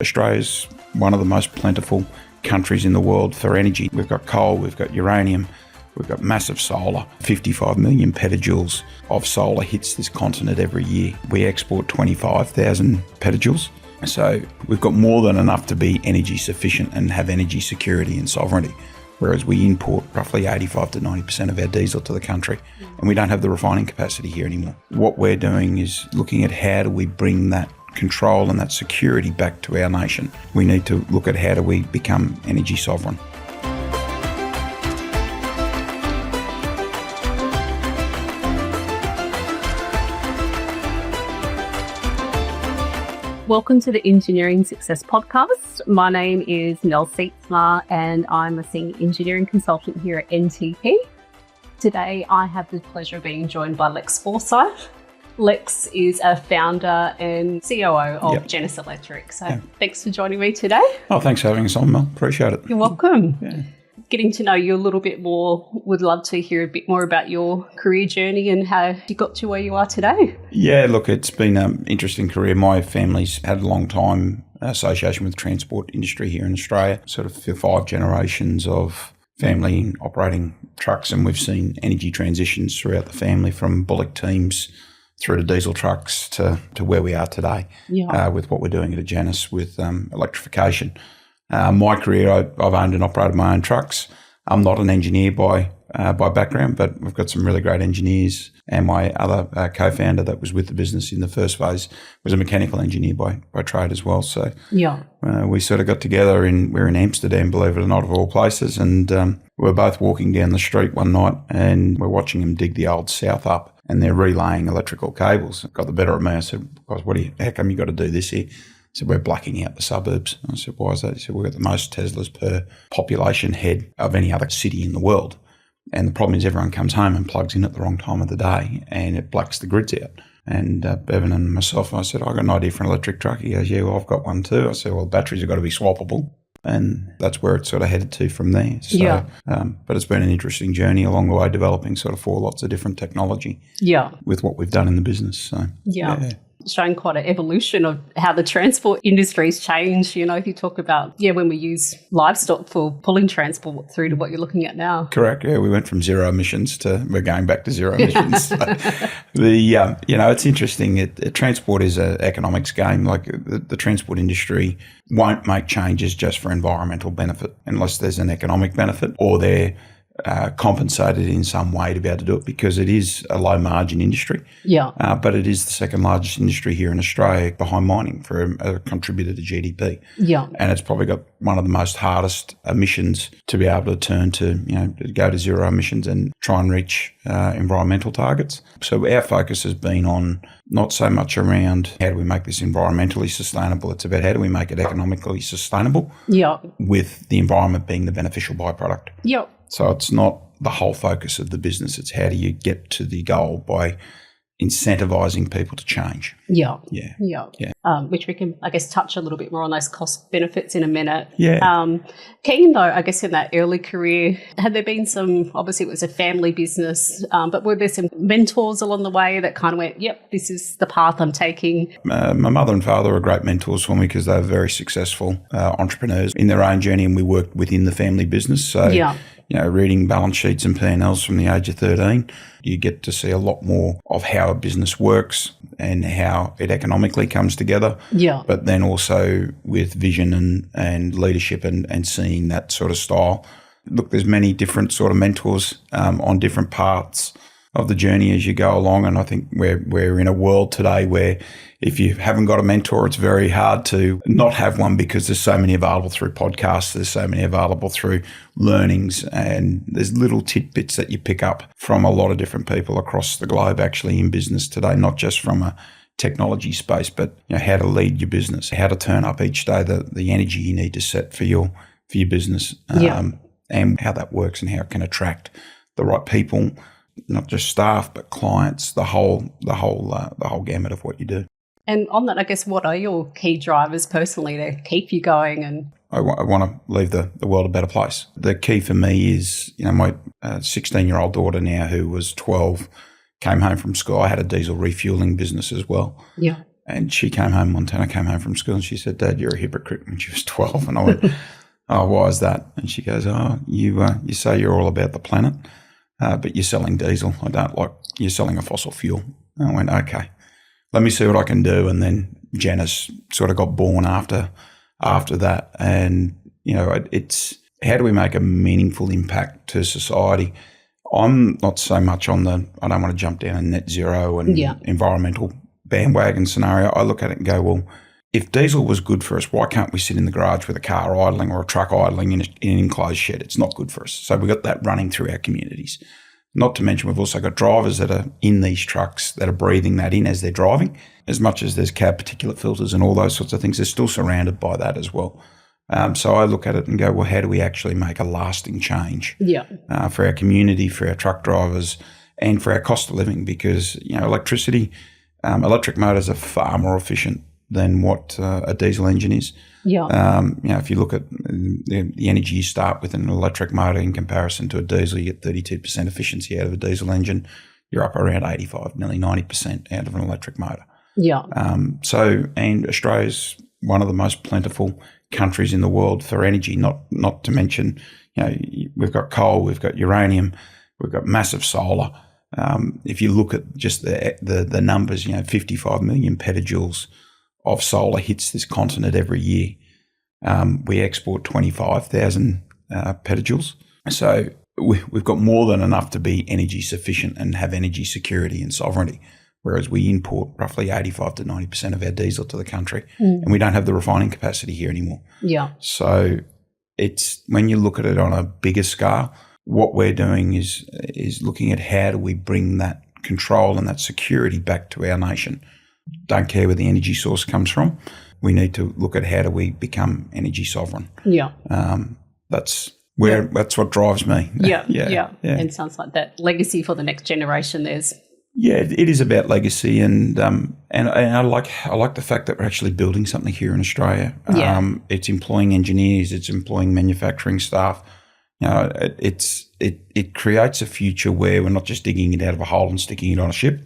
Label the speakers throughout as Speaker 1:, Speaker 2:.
Speaker 1: Australia's one of the most plentiful countries in the world for energy. We've got coal, we've got uranium, we've got massive solar. 55 million petajoules of solar hits this continent every year. We export 25,000 petajoules. So we've got more than enough to be energy sufficient and have energy security and sovereignty, whereas we import roughly 85 to 90% of our diesel to the country, and we don't have the refining capacity here anymore. What we're doing is looking at how do we bring that control and that security back to our nation. We need to look at how do we become energy sovereign.
Speaker 2: Welcome to the Engineering Success Podcast. My name is Mel Sietsma and I'm a Senior Engineering Consultant here at NTP. Today I have the pleasure of being joined by Lex Forsyth. Lex is a founder and COO of Janus Electric. So Thanks for joining me today.
Speaker 1: Oh, thanks for having us on, Mel. Appreciate it.
Speaker 2: You're welcome. Getting to know you a little bit more, would love to hear a bit more about your career journey and how you got to where you are today.
Speaker 1: Yeah, look, it's been an interesting career. My family's had a long time association with the transport industry here in Australia, sort of 5 generations of family operating trucks, and we've seen energy transitions throughout the family from bullock teams through to diesel trucks to where we are today with what we're doing at Janus with electrification. My career, I've owned and operated my own trucks. I'm not an engineer by background, but we've got some really great engineers. And my other co-founder that was with the business in the first phase was a mechanical engineer by trade as well. So we sort of got together we're in Amsterdam, believe it or not, of all places. And we were both walking down the street one night and we're watching them dig the old south up and they're relaying electrical cables. It got the better of me. I said, guys, how come you got to do this here? He said, we're blacking out the suburbs. I said, why is that? He said, we've got the most Teslas per population head of any other city in the world. And the problem is everyone comes home and plugs in at the wrong time of the day and it blacks the grids out. And Bevan and myself, I said, I've got an idea for an electric truck. He goes, yeah, well, I've got one too. I said, well, the batteries have got to be swappable. And that's where it sort of headed to from there. So, but it's been an interesting journey along the way, developing sort of 4 lots of different technology with what we've done in the business. So,
Speaker 2: showing quite an evolution of how the transport industry's changed. You know, if you talk about, when we use livestock for pulling transport through to what you're looking at now.
Speaker 1: Correct. Yeah, we went from zero emissions to we're going back to zero emissions. So it's interesting. Transport is an economics game. Like the transport industry won't make changes just for environmental benefit unless there's an economic benefit or they're compensated in some way to be able to do it, because it is a low margin industry. But it is the second largest industry here in Australia behind mining for a contributor to GDP. And it's probably got one of the most hardest emissions to be able to turn to, to go to zero emissions and try and reach environmental targets. So our focus has been on not so much around how do we make this environmentally sustainable, it's about how do we make it economically sustainable with the environment being the beneficial byproduct. So it's not the whole focus of the business. It's how do you get to the goal by incentivising people to change. Which we can, I guess, touch a little bit more on those cost benefits in a minute. Keen though, I guess in that early career, had there been some, obviously it was a family business, but were there some mentors along the way that kind of went, this is the path I'm taking? My mother and father were great mentors for me because they were very successful entrepreneurs in their own journey, and we worked within the family business. So reading balance sheets and P&Ls from the age of 13, you get to see a lot more of how a business works and how it economically comes together. But then also with vision and leadership and seeing that sort of style. Look, there's many different sort of mentors on different parts of the journey as you go along. And I think we're in a world today where if you haven't got a mentor, it's very hard to not have one, because there's so many available through podcasts, there's so many available through learnings, and there's little tidbits that you pick up from a lot of different people across the globe actually in business today, not just from a technology space, but how to lead your business, how to turn up each day, the energy you need to set for your business, and how that works and how it can attract the right people, not just staff, but clients, the whole gamut of what you do.
Speaker 2: And on that, I guess, what are your key drivers personally to keep you going? And
Speaker 1: I want to leave the world a better place. The key for me is, my 16-year-old daughter now, who was 12, came home from school. I had a diesel refueling business as well. And she came home, Montana came home from school, and she said, "Dad, you're a hypocrite," when she was 12. And I went, "Oh, why is that?" And she goes, "Oh, you say you're all about the planet, but you're selling diesel. I don't like, you're selling a fossil fuel." And I went, "Okay, let me see what I can do." And then Janus sort of got born after that. And, it's how do we make a meaningful impact to society? I'm not so much I don't want to jump down a net zero and environmental bandwagon scenario. I look at it and go, well, if diesel was good for us, why can't we sit in the garage with a car idling or a truck idling in an enclosed shed? It's not good for us. So we've got that running through our communities. Not to mention we've also got drivers that are in these trucks that are breathing that in as they're driving. As much as there's cab particulate filters and all those sorts of things, they're still surrounded by that as well. So I look at it and go, well, how do we actually make a lasting change for our community, for our truck drivers, and for our cost of living? Because, electricity, electric motors are far more efficient than what a diesel engine is. If you look at the energy you start with an electric motor in comparison to a diesel, you get 32% efficiency out of a diesel engine. You're up around 85, nearly 90% out of an electric motor. And Australia's one of the most plentiful countries in the world for energy, not to mention, we've got coal, we've got uranium, we've got massive solar. If you look at just the numbers, 55 million petajoules of solar hits this continent every year. We export 25,000 petajoules. So we've got more than enough to be energy sufficient and have energy security and sovereignty, whereas we import roughly 85 to 90% of our diesel to the country, and we don't have the refining capacity here anymore. So it's, when you look at it on a bigger scale, what we're doing is looking at how do we bring that control and that security back to our nation. Don't care where the energy source comes from. We need to look at how do we become energy sovereign. That's what drives me.
Speaker 2: And it sounds like that legacy for the next generation.
Speaker 1: It is about legacy, and I like the fact that we're actually building something here in Australia. It's employing engineers, it's employing manufacturing staff. It creates a future where we're not just digging it out of a hole and sticking it on a ship.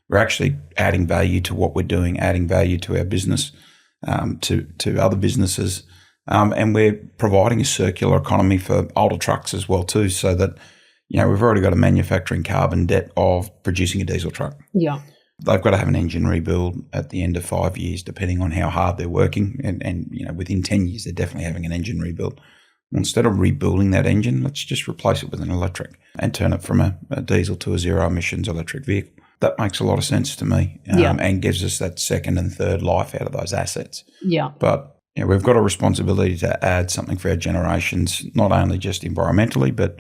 Speaker 1: We're actually adding value to what we're doing, adding value to our business, to other businesses, and we're providing a circular economy for older trucks as well too, so that we've already got a manufacturing carbon debt of producing a diesel truck. They've got to have an engine rebuild at the end of 5 years, depending on how hard they're working, and within 10 years they're definitely having an engine rebuild. Instead of rebuilding that engine, let's just replace it with an electric and turn it from a diesel to a zero emissions electric vehicle. That makes a lot of sense to me, and gives us that second and third life out of those assets. But we've got a responsibility to add something for our generations, not only just environmentally, but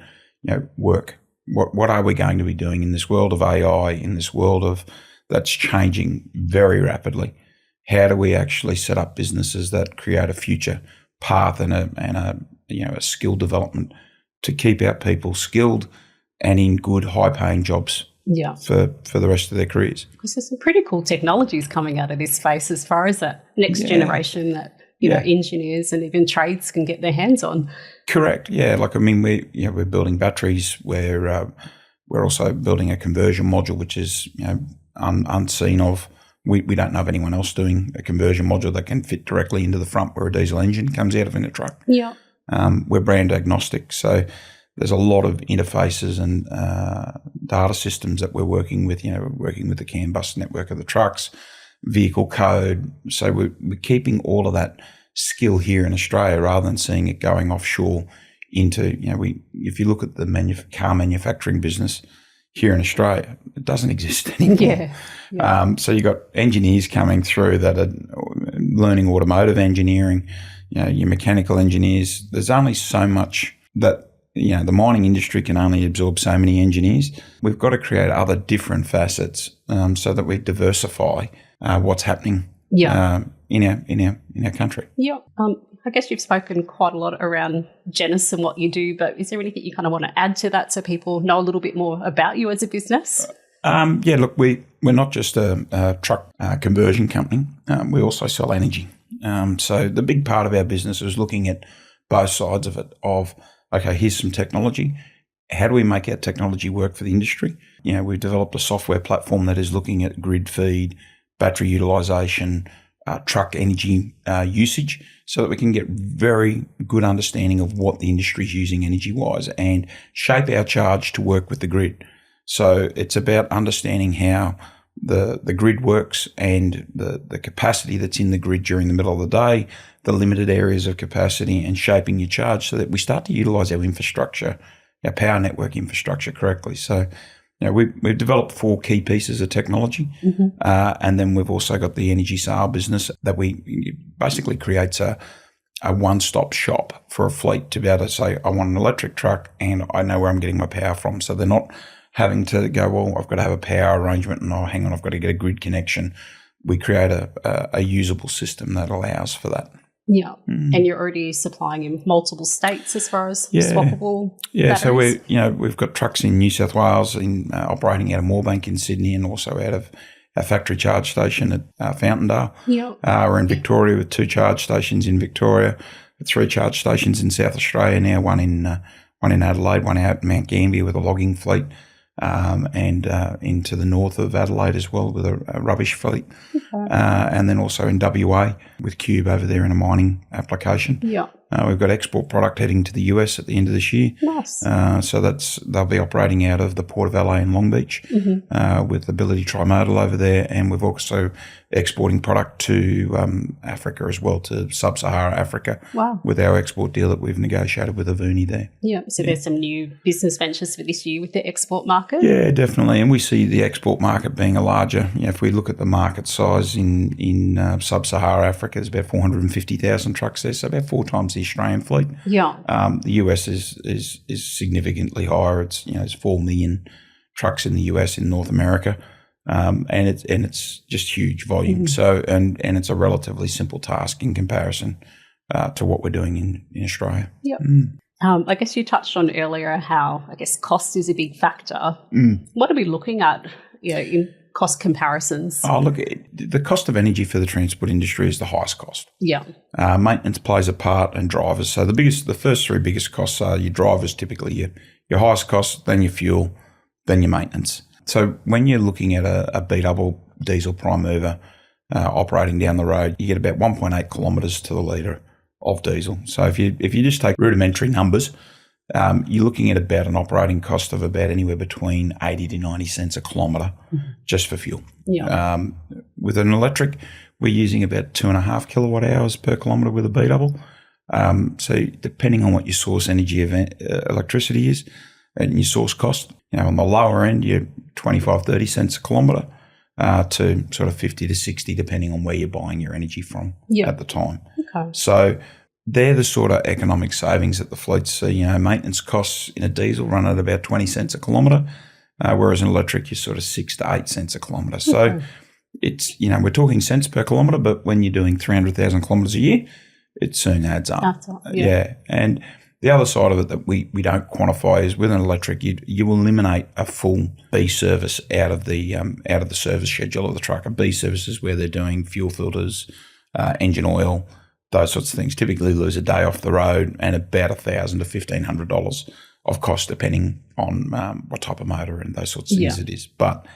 Speaker 1: work. What are we going to be doing in this world of AI, in this world of that's changing very rapidly? How do we actually set up businesses that create a future path and a skill development to keep our people skilled and in good, high-paying jobs for the rest of their careers?
Speaker 2: Because there's some pretty cool technologies coming out of this space as far as that next generation that engineers and even trades can get their hands on.
Speaker 1: Correct. Yeah. We're building batteries. We're also building a conversion module, which is unseen of. We don't know of anyone else doing a conversion module that can fit directly into the front where a diesel engine comes out of in a truck. We're brand agnostic, so there's a lot of interfaces and data systems that we're working with. We're working with the CAN bus network of the trucks, vehicle code. So we're keeping all of that skill here in Australia rather than seeing it going offshore into, if you look at the car manufacturing business here in Australia, it doesn't exist anymore. So you've got engineers coming through that are learning automotive engineering, your mechanical engineers. There's only so much that, the mining industry can only absorb so many engineers. We've got to create other different facets so that we diversify what's happening in our country.
Speaker 2: I guess you've spoken quite a lot around Janus and what you do, but is there anything you kind of want to add to that so people know a little bit more about you as a business?
Speaker 1: Look, we're not just a truck conversion company. We also sell energy. So the big part of our business is looking at both sides of it of, okay, here's some technology. How do we make our technology work for the industry? We've developed a software platform that is looking at grid feed, battery utilisation, truck energy usage, so that we can get very good understanding of what the industry is using energy-wise and shape our charge to work with the grid. So it's about understanding how the grid works and the capacity that's in the grid during the middle of the day, the limited areas of capacity, and shaping your charge so that we start to utilise our infrastructure, our power network infrastructure correctly. So we've developed 4 key pieces of technology, and then we've also got the energy sale business that basically creates a one-stop shop for a fleet to be able to say, I want an electric truck and I know where I'm getting my power from. So they're not having to go, well, I've got to have a power arrangement and hang on, I've got to get a grid connection. We create a usable system that allows for that.
Speaker 2: Yeah, and you're already supplying in multiple states as far as swappable batteries?
Speaker 1: So we've got trucks in New South Wales, operating out of Moorebank in Sydney, and also out of our factory charge station at Fountaindale.
Speaker 2: Yeah.
Speaker 1: We're in Victoria with 2 charge stations in Victoria, 3 charge stations in South Australia now, one in Adelaide, one out in Mount Gambier with a logging fleet, and into the north of Adelaide as well with a rubbish fleet. And then also in WA with Cube over there in a mining application.
Speaker 2: Yeah.
Speaker 1: We've got export product heading to the US at the end of this year.
Speaker 2: Nice.
Speaker 1: So they'll be operating out of the Port of LA in Long Beach with Ability Trimodal over there. And we've also exporting product to Africa as well, to Sub-Sahara Africa.
Speaker 2: Wow.
Speaker 1: With our export deal that we've negotiated with Avuni there.
Speaker 2: Yeah, so there's some new business ventures for this year with the export market.
Speaker 1: Yeah, definitely. And we see the export market being a larger, if we look at the market size in Sub-Sahara Africa, there's about 450,000 trucks there, so about 4 times the Australian fleet.
Speaker 2: Yeah.
Speaker 1: The US is significantly higher. It's 4 million trucks in the US in North America. And it's just huge volume. So and it's a relatively simple task in comparison to what we're doing in Australia.
Speaker 2: Yep. I guess you touched on earlier how cost is a big factor. What are we looking at in cost comparisons?
Speaker 1: Oh, look, the cost of energy for the transport industry is the highest cost.
Speaker 2: Yeah.
Speaker 1: Maintenance plays a part, and drivers. So the first 3 biggest costs are your drivers, typically your highest cost, then your fuel, then your maintenance. So when you're looking at a B-double diesel prime mover operating down the road, you get about 1.8 kilometres to the litre of diesel. So if you just take rudimentary numbers, you're looking at about an operating cost of about anywhere between 80 to 90 cents a kilometre just for fuel.
Speaker 2: Yeah.
Speaker 1: With an electric, we're using about 2.5 kilowatt hours per kilometre with a B-double. So depending on what your source energy electricity is and your source cost, on the lower end, you're 25, 30 cents a kilometre to sort of 50 to 60, depending on where you're buying your energy from at the time.
Speaker 2: Okay.
Speaker 1: So they're the sort of economic savings that the fleets see. Maintenance costs in a diesel run at about 20 cents a kilometre, whereas in electric, you're sort of 6 to 8 cents a kilometre. So it's, we're talking cents per kilometre, but when you're doing 300,000 kilometres a year, it soon adds up.
Speaker 2: That's all, yeah.
Speaker 1: And the other side of it that we don't quantify is with an electric, you eliminate a full B service out of the service schedule of the truck. A B service is where they're doing fuel filters, engine oil, those sorts of things. Typically lose a day off the road and about $1,000 to $1,500 of cost, depending on what type of motor and those sorts of things it is. But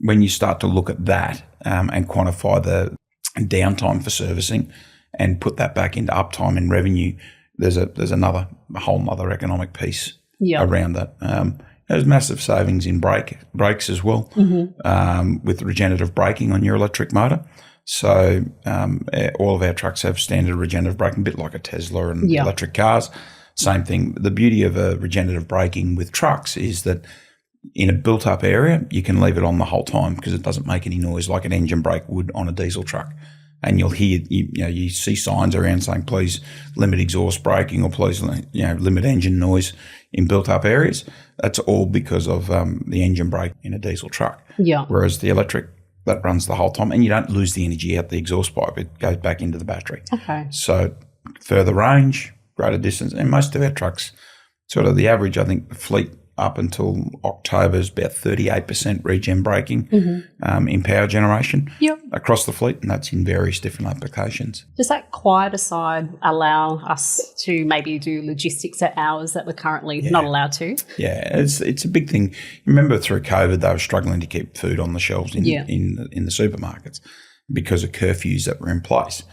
Speaker 1: when you start to look at that and quantify the downtime for servicing and put that back into uptime and revenue, there's a whole other economic piece around that. There's massive savings in brakes as well, with regenerative braking on your electric motor. So all of our trucks have standard regenerative braking, a bit like a Tesla and electric cars. Same thing. The beauty of a regenerative braking with trucks is that in a built-up area, you can leave it on the whole time because it doesn't make any noise like an engine brake would on a diesel truck. And you'll hear, you see signs around saying, please limit exhaust braking or please, limit engine noise in built-up areas. That's all because of the engine brake in a diesel truck. Yeah. Whereas the electric, that runs the whole time, and you don't lose the energy out the exhaust pipe. It goes back into the battery. Okay. So further range, greater distance, and most of our trucks, sort of the average, I think the fleet up until October is about 38% regen braking in power generation across the fleet, and that's in various different applications.
Speaker 2: Does that quieter side allow us to maybe do logistics at hours that we're currently not allowed to?
Speaker 1: Yeah, it's a big thing. Remember through COVID, they were struggling to keep food on the shelves in the supermarkets. because of curfews that were in place.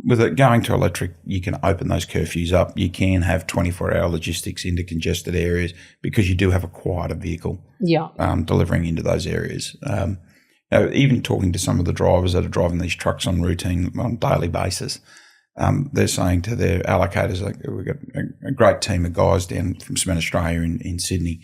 Speaker 1: With it going to electric, you can open those curfews up. You can have 24-hour logistics into congested areas because you do have a quieter vehicle delivering into those areas. Even talking to some of the drivers that are driving these trucks on a daily basis, they're saying to their allocators, like, we've got a great team of guys down from Cement Australia in Sydney,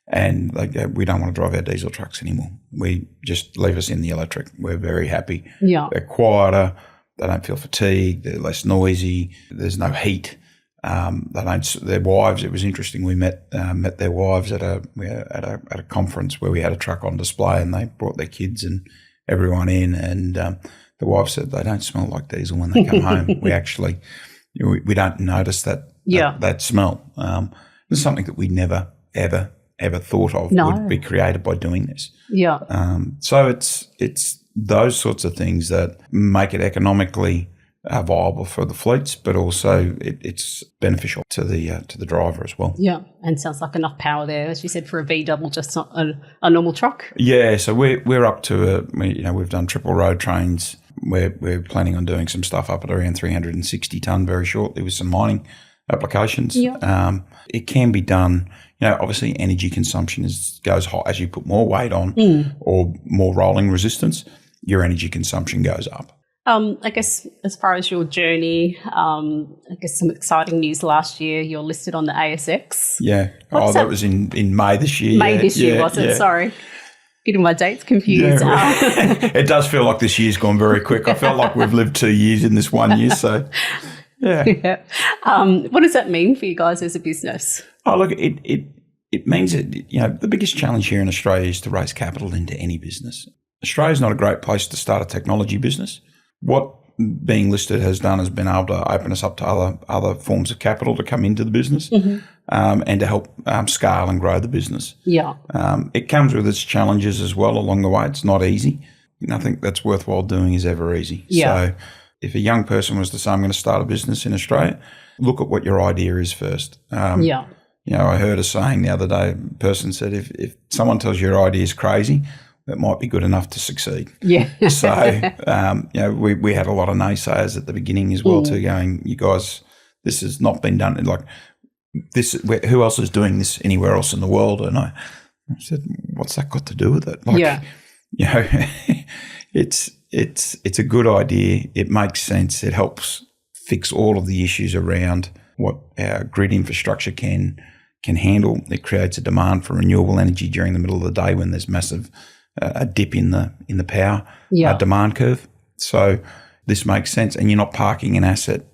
Speaker 1: and they go, we don't want to drive our diesel trucks anymore. We just leave us in the electric. We're very happy.
Speaker 2: Yeah.
Speaker 1: They're quieter. They don't feel fatigued. They're less noisy. There's no heat. Their wives. It was interesting. We met their wives at a conference where we had a truck on display, and they brought their kids and everyone in. And the wife said they don't smell like diesel when they come home. We actually we don't notice that smell. It's something that we never ever thought of would be created by doing this.
Speaker 2: Yeah.
Speaker 1: So it's those sorts of things that make it economically viable for the fleets, but also it's beneficial to the driver as well.
Speaker 2: Yeah, and sounds like enough power there, as you said, for a V double, just not a normal truck.
Speaker 1: Yeah, so we're up to we've done triple road trains. We're planning on doing some stuff up at around 360 tonne very shortly with some mining applications.
Speaker 2: Yeah.
Speaker 1: It can be done. Obviously energy consumption goes high as you put more weight on or more rolling resistance. Your energy consumption goes up.
Speaker 2: I guess as far as your journey, I guess some exciting news last year. You're listed on the ASX.
Speaker 1: Yeah. That was in May this year.
Speaker 2: May this year, was it? Yeah. Sorry. Getting my dates confused.
Speaker 1: Yeah, it does feel like this year's gone very quick. I felt like we've lived 2 years in this 1 year. So, yeah.
Speaker 2: What does that mean for you guys as a business?
Speaker 1: Oh, look, it means that, the biggest challenge here in Australia is to raise capital into any business. Australia's not a great place to start a technology business. What being listed has done has been able to open us up to other forms of capital to come into the business and to help scale and grow the business.
Speaker 2: Yeah.
Speaker 1: It comes with its challenges as well along the way. It's not easy. Nothing that's worthwhile doing is ever easy.
Speaker 2: Yeah.
Speaker 1: So if a young person was to say, I'm going to start a business in Australia, look at what your idea is first. I heard a saying the other day, a person said, if someone tells you your idea is crazy, that might be good enough to succeed.
Speaker 2: Yeah.
Speaker 1: So, we had a lot of naysayers at the beginning as well too, going, you guys, this has not been done. Like this, who else is doing this anywhere else in the world? And I said, what's that got to do with it? Like, it's a good idea. It makes sense. It helps fix all of the issues around what our grid infrastructure can handle. It creates a demand for renewable energy during the middle of the day when there's massive a dip in the power demand curve. So this makes sense, and you're not parking an asset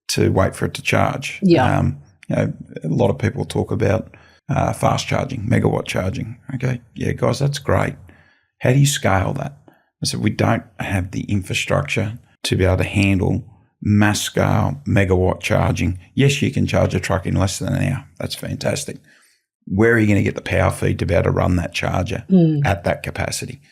Speaker 1: to wait for it to charge.
Speaker 2: Yeah.
Speaker 1: A lot of people talk about fast charging, megawatt charging. Okay, yeah, guys, that's great. How do you scale that? I said we don't have the infrastructure to be able to handle mass scale megawatt charging. Yes, you can charge a truck in less than an hour. That's fantastic. Where are you going to get the power feed to be able to run that charger at that capacity?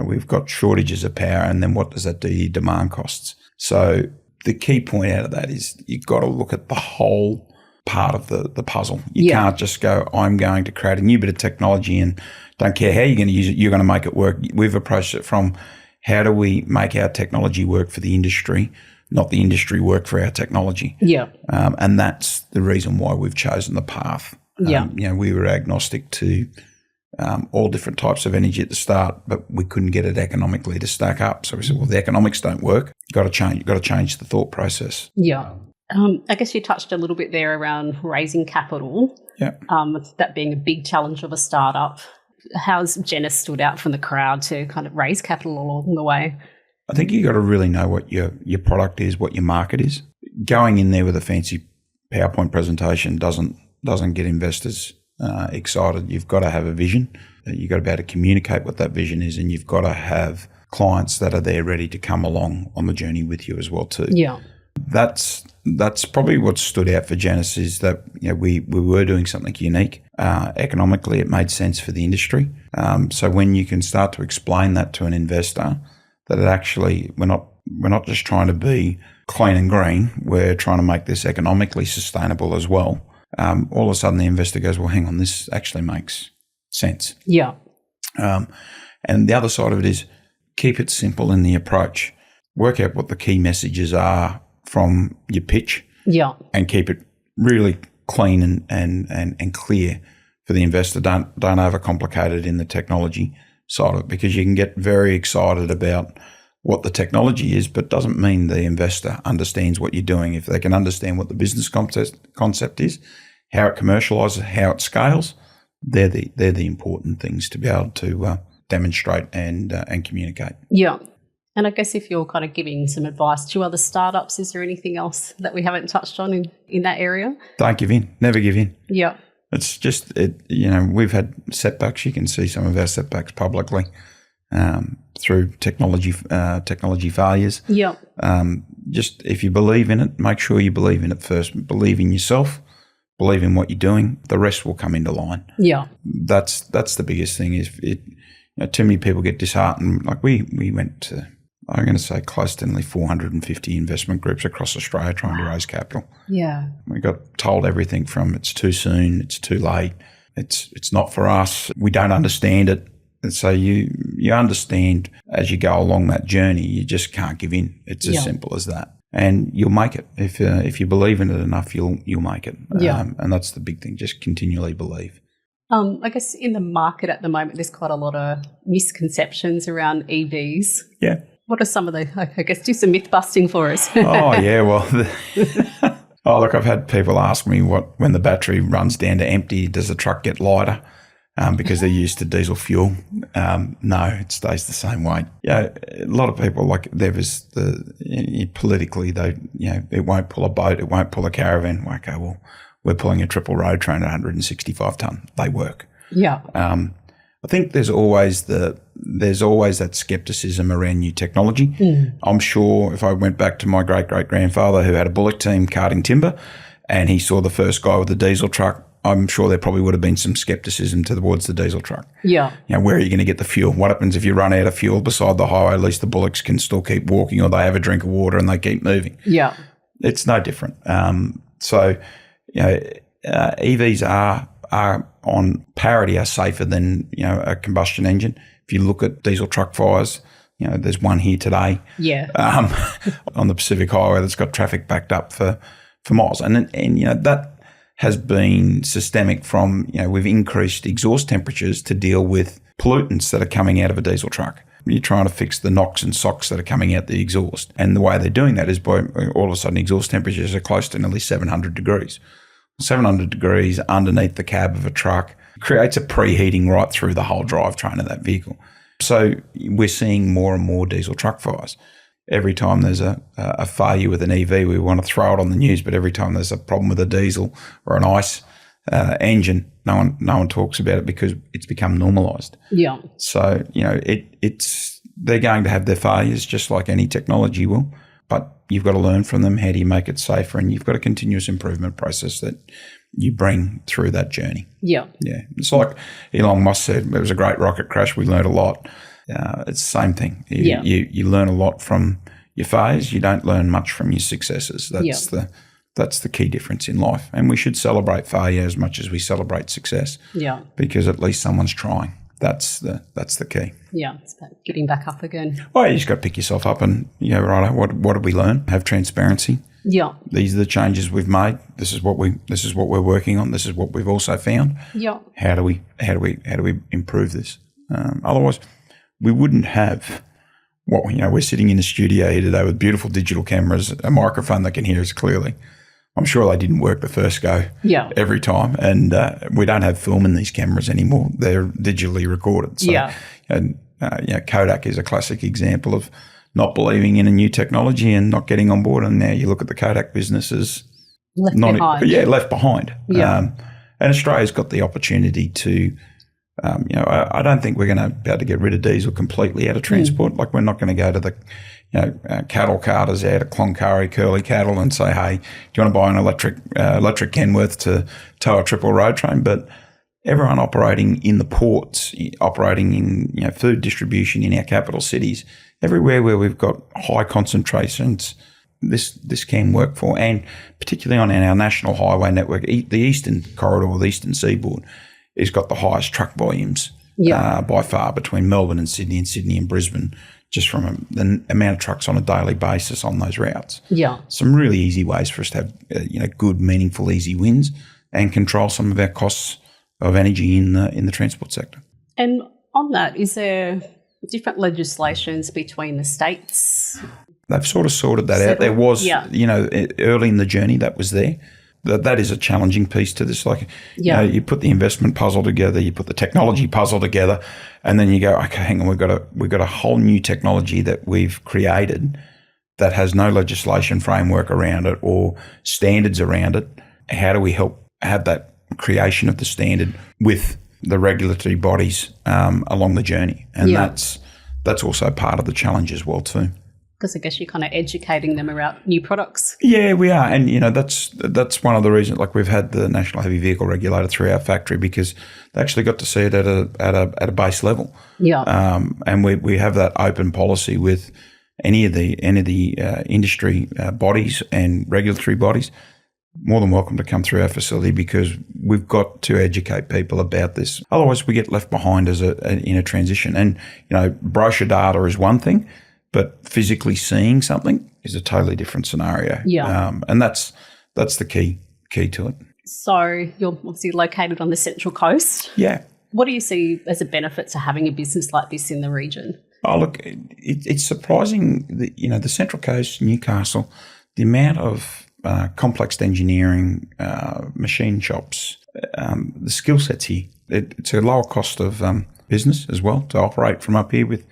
Speaker 1: We've got shortages of power, and then what does that do to your demand costs? So the key point out of that is you've got to look at the whole part of the puzzle. You can't just go, I'm going to create a new bit of technology and don't care how you're going to use it, you're going to make it work. We've approached it from how do we make our technology work for the industry, not the industry work for our technology.
Speaker 2: Yeah.
Speaker 1: And that's the reason why we've chosen the path. We were agnostic to all different types of energy at the start, but we couldn't get it economically to stack up. So we said, well, the economics don't work. You've got to change the thought process.
Speaker 2: Yeah. I guess you touched a little bit there around raising capital.
Speaker 1: Yeah.
Speaker 2: That being a big challenge of a startup. How's Janus stood out from the crowd to kind of raise capital along the way?
Speaker 1: I think you got to really know what your product is, what your market is. Going in there with a fancy PowerPoint presentation doesn't get investors excited. You've got to have a vision. You've got to be able to communicate what that vision is, and you've got to have clients that are there ready to come along on the journey with you as well too.
Speaker 2: Yeah.
Speaker 1: That's probably what stood out for Janus is that we were doing something unique. Economically, it made sense for the industry. So when you can start to explain that to an investor, that it actually we're not just trying to be clean and green. We're trying to make this economically sustainable as well. All of a sudden, the investor goes, "Well, hang on, this actually makes sense."
Speaker 2: Yeah.
Speaker 1: And the other side of it is keep it simple in the approach. work out what the key messages are from your pitch
Speaker 2: Yeah.
Speaker 1: and keep it really clean and clear for the investor. Don't overcomplicate it in the technology side of it, because you can get very excited about what the technology is, but doesn't mean the investor understands what you're doing. If they can understand what the business concept is, how it commercializes, how it scales, they're the important things to be able to demonstrate and communicate.
Speaker 2: Yeah. And I guess if you're kind of giving some advice to other startups, is there anything else that we haven't touched on in that area?
Speaker 1: Don't give in. Never give in.
Speaker 2: Yeah.
Speaker 1: It's just, we've had setbacks. You can see some of our setbacks publicly through technology failures.
Speaker 2: Yeah.
Speaker 1: Just if you believe in it, make sure you believe in it first. Believe in yourself. Believe in what you're doing. The rest will come into line.
Speaker 2: Yeah.
Speaker 1: That's the biggest thing. Is too many people get disheartened. Like we went to, I'm going to say, close to nearly 450 investment groups across Australia trying to raise capital.
Speaker 2: Yeah.
Speaker 1: We got told everything from it's too soon, it's too late, it's not for us, we don't understand it. And so you understand as you go along that journey, you just can't give in. It's as simple as that. And you'll make it. If you believe in it enough, you'll make it.
Speaker 2: Yeah.
Speaker 1: And that's the big thing, just continually believe.
Speaker 2: I guess in the market at the moment, there's quite a lot of misconceptions around EVs.
Speaker 1: Yeah.
Speaker 2: What are some of the, I guess, do some myth busting for us?
Speaker 1: Oh, yeah. Well, look, I've had people ask me when the battery runs down to empty, does the truck get lighter because they're used to diesel fuel? No, it stays the same weight. Yeah, a lot of people, like, there was politically, it won't pull a boat, it won't pull a caravan. Okay, well, we're pulling a triple road train at 165 tonne. They work.
Speaker 2: Yeah.
Speaker 1: I think there's always that skepticism around new technology. Mm. I'm sure if I went back to my great-great-grandfather who had a bullock team carting timber and he saw the first guy with a diesel truck, I'm sure there probably would have been some skepticism towards the diesel truck.
Speaker 2: Yeah.
Speaker 1: Where are you going to get the fuel? What happens if you run out of fuel beside the highway? At least the bullocks can still keep walking, or they have a drink of water and they keep moving.
Speaker 2: Yeah.
Speaker 1: It's no different. EVs are on parity, are safer than a combustion engine. If you look at diesel truck fires, there's one here today.
Speaker 2: Yeah.
Speaker 1: On the Pacific Highway that's got traffic backed up for miles, and that has been systemic from we've increased exhaust temperatures to deal with pollutants that are coming out of a diesel truck. You're trying to fix the NOx and SOx that are coming out the exhaust, and the way they're doing that is by all of a sudden exhaust temperatures are close to nearly 700 degrees. 700 degrees underneath the cab of a truck creates a preheating right through the whole drivetrain of that vehicle. So we're seeing more and more diesel truck fires. Every time there's a failure with an EV, we want to throw it on the news, but every time there's a problem with a diesel or an ICE engine, no one talks about it because it's become normalised.
Speaker 2: Yeah.
Speaker 1: So, they're going to have their failures just like any technology will. But you've got to learn from them. How do you make it safer? And you've got a continuous improvement process that you bring through that journey.
Speaker 2: Yeah.
Speaker 1: Yeah. It's like Elon Musk said, it was a great rocket crash. We learned a lot. It's the same thing. You learn a lot from your failures. You don't learn much from your successes. That's the key difference in life. And we should celebrate failure as much as we celebrate success. Yeah. Because at least someone's trying. That's the key. Yeah,
Speaker 2: it's about getting back up again.
Speaker 1: Well, you just got to pick yourself up and, right, what did we learn? Have transparency. Yeah. These are the changes we've made. This is what we're working on. This is what we've also found. Yeah. How do we improve this? Otherwise, we wouldn't have what we're sitting in the studio here today with beautiful digital cameras, a microphone that can hear us clearly. I'm sure they didn't work the first go every time. And we don't have film in these cameras anymore. They're digitally recorded. So, Kodak is a classic example of not believing in a new technology and not getting on board. And now you look at the Kodak business as left behind. Yeah. And Australia's got the opportunity to, I don't think we're going to be able to get rid of diesel completely out of transport. Like we're not going to go to the cattle carters out at Cloncurry, Curly Cattle, and say, hey, do you want to buy an electric Kenworth to tow a triple road train? But everyone operating in the ports, operating in food distribution in our capital cities, everywhere where we've got high concentrations, this can work for, and particularly on our national highway network, the eastern corridor, the eastern seaboard, has got the highest truck volumes by far between Melbourne and Sydney and Brisbane. just from the amount of trucks on a daily basis on those routes.
Speaker 2: Yeah.
Speaker 1: Some really easy ways for us to have good, meaningful, easy wins and control some of our costs of energy in the transport sector.
Speaker 2: And on that, is there different legislations between the states?
Speaker 1: They've sort of sorted that out. There was, early in the journey that was there. That is a challenging piece to this. You put the investment puzzle together, you put the technology puzzle together, and then you go, okay, hang on, we've got a whole new technology that we've created that has no legislation framework around it or standards around it. How do we help have that creation of the standard with the regulatory bodies along the journey? And that's also part of the challenge as well too.
Speaker 2: Because I guess you're kind of educating them about new products.
Speaker 1: Yeah, we are. And, that's one of the reasons, we've had the National Heavy Vehicle Regulator through our factory because they actually got to see it at a base level.
Speaker 2: Yeah.
Speaker 1: And we have that open policy with any of the industry bodies and regulatory bodies. More than welcome to come through our facility because we've got to educate people about this. Otherwise, we get left behind in a transition. And, brochure data is one thing, but physically seeing something is a totally different scenario.
Speaker 2: Yeah.
Speaker 1: And that's the key to it.
Speaker 2: So you're obviously located on the Central Coast.
Speaker 1: Yeah.
Speaker 2: What do you see as a benefit to having a business like this in the region?
Speaker 1: Oh, look, it's surprising that, the Central Coast, Newcastle, the amount of complex engineering, machine shops, the skill sets here. It's a lower cost of business as well to operate from up here with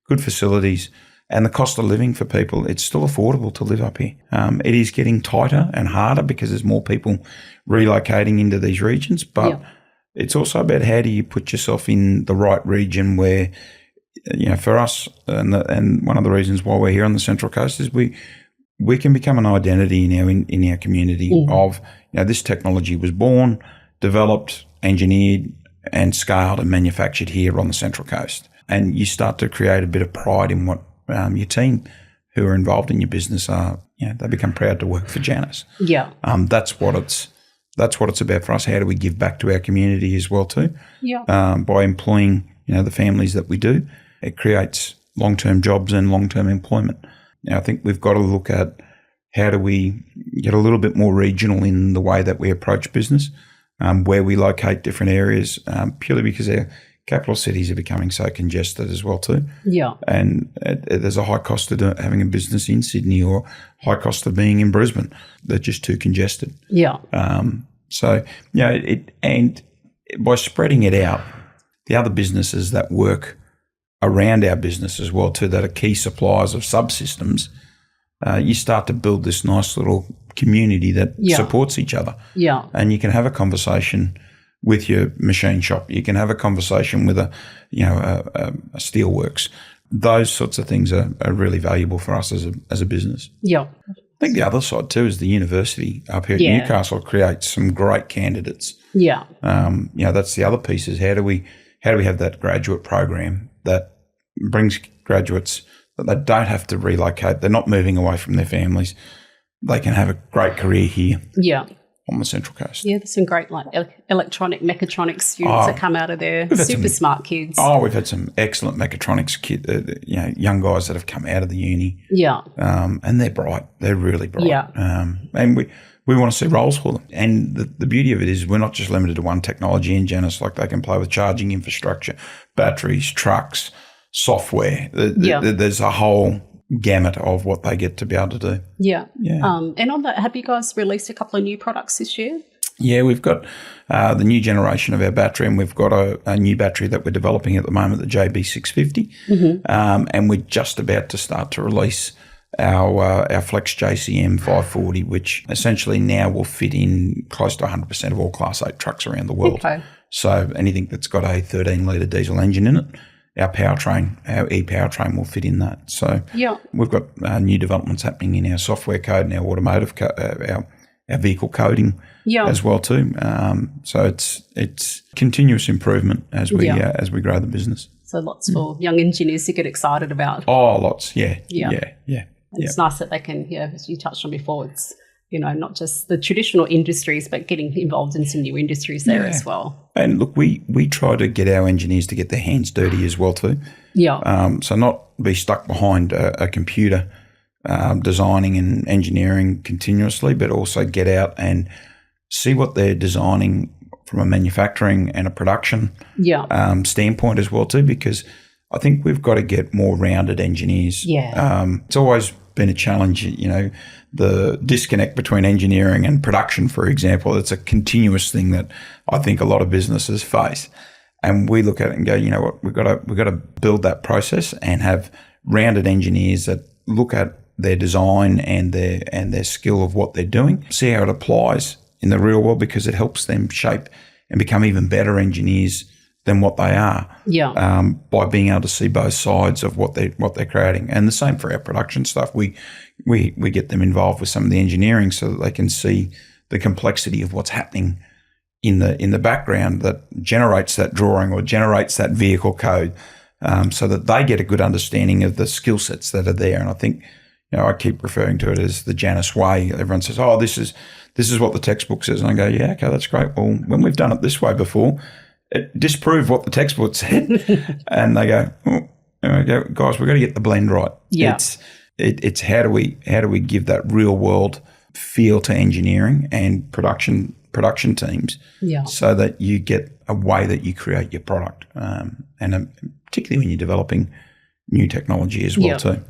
Speaker 1: good facilities. And the cost of living for people, it's still affordable to live up here. It is getting tighter and harder because there's more people relocating into these regions. But it's also about how do you put yourself in the right region where, for us, and one of the reasons why we're here on the Central Coast is we can become an identity in our community of, this technology was born, developed, engineered, and scaled and manufactured here on the Central Coast. And you start to create a bit of pride in what your team who are involved in your business are, they become proud to work for Janus.
Speaker 2: Yeah.
Speaker 1: That's what it's about for us. How do we give back to our community as well too?
Speaker 2: Yeah.
Speaker 1: By employing, the families that we do, it creates long-term jobs and long-term employment. Now, I think we've got to look at how do we get a little bit more regional in the way that we approach business, where we locate different areas, purely because our capital cities are becoming so congested as well too.
Speaker 2: Yeah.
Speaker 1: And there's a high cost of having a business in Sydney or high cost of being in Brisbane. They're just too congested.
Speaker 2: Yeah.
Speaker 1: And by spreading it out, the other businesses that work around our business as well too, that are key suppliers of subsystems, you start to build this nice little community that supports each other.
Speaker 2: Yeah.
Speaker 1: And you can have a conversation with your machine shop. You can have a conversation with a steelworks. Those sorts of things are really valuable for us as a business.
Speaker 2: Yeah.
Speaker 1: I think the other side too is the university up here at Newcastle creates some great candidates.
Speaker 2: Yeah.
Speaker 1: That's the other piece is how do we have that graduate program that brings graduates that they don't have to relocate. They're not moving away from their families. They can have a great career here.
Speaker 2: Yeah.
Speaker 1: On the Central Coast.
Speaker 2: Yeah, there's some great electronic mechatronics students that come out of there. Super smart kids.
Speaker 1: Oh, we've had some excellent mechatronics young guys that have come out of the uni.
Speaker 2: Yeah.
Speaker 1: And they're bright. They're really bright.
Speaker 2: Yeah.
Speaker 1: And we want to see roles for them. And the beauty of it is we're not just limited to one technology in Janus. They can play with charging infrastructure, batteries, trucks, software. There's a whole gamut of what they get to be able to do.
Speaker 2: Yeah. And on that, have you guys released a couple of new products this year?
Speaker 1: Yeah, we've got the new generation of our battery, and we've got a new battery that we're developing at the moment, the JB650, and we're just about to start to release our Flex JCM 540, which essentially now will fit in close to 100% of all Class 8 trucks around the world.
Speaker 2: Okay.
Speaker 1: So anything that's got a 13-litre diesel engine in it, our e-powertrain will fit in that. So we've got new developments happening in our software code and our automotive our vehicle coding as well too. So it's continuous improvement as we grow the business.
Speaker 2: So lots for young engineers to get excited about.
Speaker 1: Oh, lots. Yeah.
Speaker 2: And it's nice that they can, as you touched on before, not just the traditional industries, but getting involved in some new industries there as well.
Speaker 1: And look, we try to get our engineers to get their hands dirty as well too.
Speaker 2: Yeah.
Speaker 1: So not be stuck behind a computer designing and engineering continuously, but also get out and see what they're designing from a manufacturing and a production standpoint as well too, because I think we've got to get more rounded engineers.
Speaker 2: Yeah.
Speaker 1: It's always been a challenge, the disconnect between engineering and production, for example. It's a continuous thing that I think a lot of businesses face. And we look at it and go, you know what, we've got to build that process and have rounded engineers that look at their design and their skill of what they're doing, see how it applies in the real world, because it helps them shape and become even better engineers than what they are.
Speaker 2: Yeah.
Speaker 1: By being able to see both sides of what they're creating. And the same for our production stuff. We get them involved with some of the engineering so that they can see the complexity of what's happening in the background that generates that drawing or generates that vehicle code, so that they get a good understanding of the skill sets that are there. And I think, I keep referring to it as the Janus way. Everyone says, "Oh, this is what the textbook says," and I go, "Yeah, okay, that's great. Well, when we've done it this way before, it disproved what the textbook said," and they go, "Oh, guys, we've got to get the blend right."
Speaker 2: Yeah.
Speaker 1: It's how do we give that real world feel to engineering and production teams, so that you get a way that you create your product, and particularly when you're developing new technology as well too.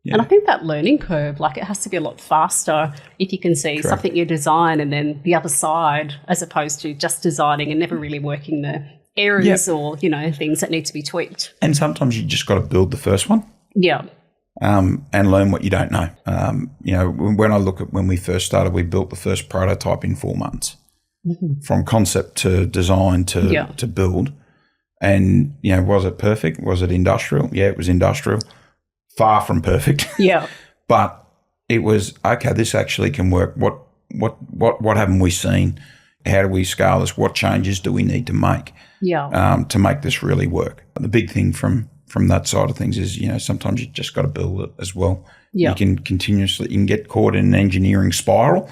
Speaker 1: Yeah.
Speaker 2: And I think that learning curve, it has to be a lot faster if you can see something you design and then the other side, as opposed to just designing and never really working the areas or, things that need to be tweaked.
Speaker 1: And sometimes you just got to build the first one.
Speaker 2: Yeah.
Speaker 1: And learn what you don't know. When I look at when we first started, we built the first prototype in 4 months, from concept to design to build. And, was it perfect? Was it industrial? Yeah, it was industrial. Far from perfect.
Speaker 2: Yeah.
Speaker 1: But it was, okay, this actually can work. What haven't we seen? How do we scale this? What changes do we need to make to make this really work? The big thing from that side of things is, sometimes you just got to build it as well.
Speaker 2: Yeah.
Speaker 1: You can get caught in an engineering spiral.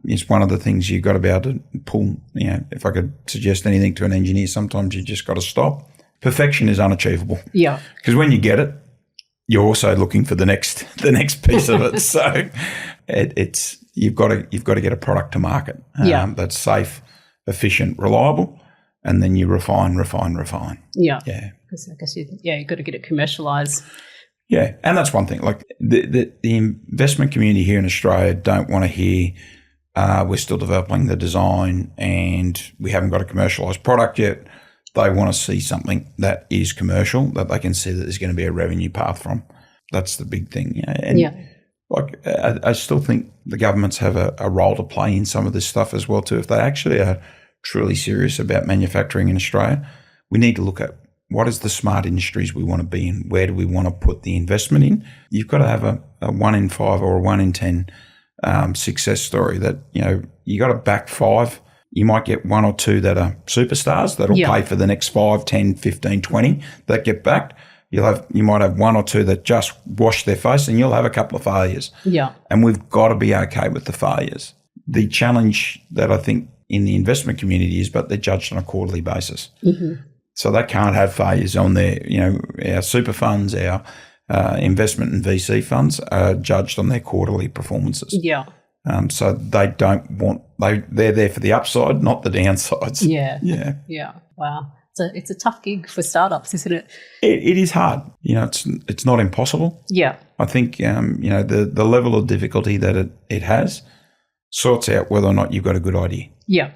Speaker 1: It's one of the things you've got to be able to pull. If I could suggest anything to an engineer, sometimes you just got to stop. Perfection is unachievable.
Speaker 2: Yeah.
Speaker 1: Because when you get it, you're also looking for the next piece of it. So you've got to get a product to market that's safe, efficient, reliable, and then you refine.
Speaker 2: Yeah.
Speaker 1: Yeah.
Speaker 2: Because I guess you've got to get it commercialised.
Speaker 1: Yeah, and that's one thing. Like the investment community here in Australia don't want to hear we're still developing the design and we haven't got a commercialised product yet. They want to see something that is commercial, that they can see that there's going to be a revenue path from. That's the big thing. I still think the governments have a role to play in some of this stuff as well too. If they actually are truly serious about manufacturing in Australia, we need to look at what is the smart industries we want to be in? Where do we want to put the investment in? You've got to have a 1 in 5 or a 1 in 10 success story that, you got to back 5. You might get 1 or 2 that are superstars that'll pay for the next 5, 10, 15, 20 that get backed. You might have 1 or 2 that just wash their face, and you'll have a couple of failures.
Speaker 2: Yeah.
Speaker 1: And we've got to be okay with the failures. The challenge that I think in the investment community is, but they're judged on a quarterly basis.
Speaker 2: Mm-hmm.
Speaker 1: So they can't have failures on their, our super funds, our investment and VC funds are judged on their quarterly performances.
Speaker 2: Yeah.
Speaker 1: So they don't want, they're there for the upside, not the downsides.
Speaker 2: Yeah.
Speaker 1: Yeah.
Speaker 2: Yeah. Wow. It's a tough gig for startups, isn't it?
Speaker 1: It is hard. It's not impossible.
Speaker 2: Yeah.
Speaker 1: I think, the level of difficulty that it has sorts out whether or not you've got a good idea.
Speaker 2: Yeah.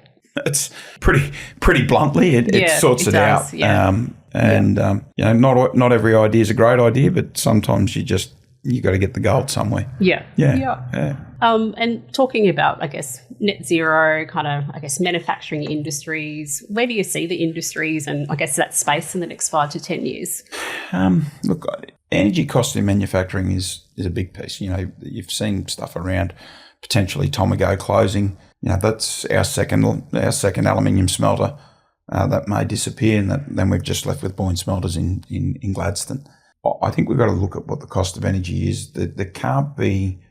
Speaker 1: It's pretty bluntly, it sorts it out.
Speaker 2: Yeah.
Speaker 1: Not every idea is a great idea, but sometimes you got to get the gold somewhere.
Speaker 2: Yeah.
Speaker 1: Yeah.
Speaker 2: And talking about, I guess, net zero kind of, manufacturing industries, where do you see the industries and, I guess, that space in the next 5 to 10 years?
Speaker 1: Look, energy cost in manufacturing is a big piece. You've seen stuff around potentially Tomago closing. That's our second aluminium smelter that may disappear, and then we've just left with Boyne Smelters in Gladstone. I think we've got to look at what the cost of energy is. There can't be